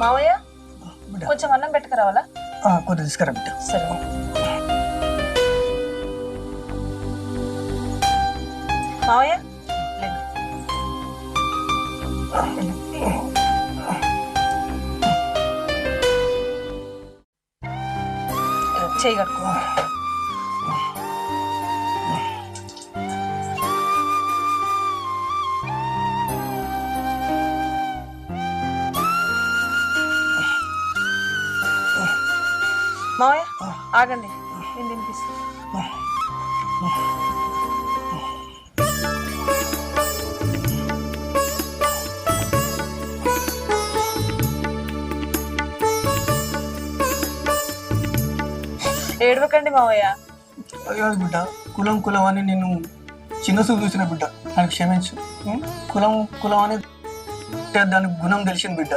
మావయ్య బిడ్డ కొంచెం అన్నం పెట్టుకురావాలా? కొద్దిగా తీసుకురా బిడ్డ. సరే మావయ్య లేదు. చేయి కట్టుకో. మావయ్య ఆగండి, నేను తినిపిస్తాను. ఏడవకండి మావయ్య. కాదు బిడ్డ, కులం కులం అని నేను చిన్న చూపు చూసిన బిడ్డ, నాకు క్షమించు. కులం కులం అని దాని గుణం తెలిసింది బిడ్డ.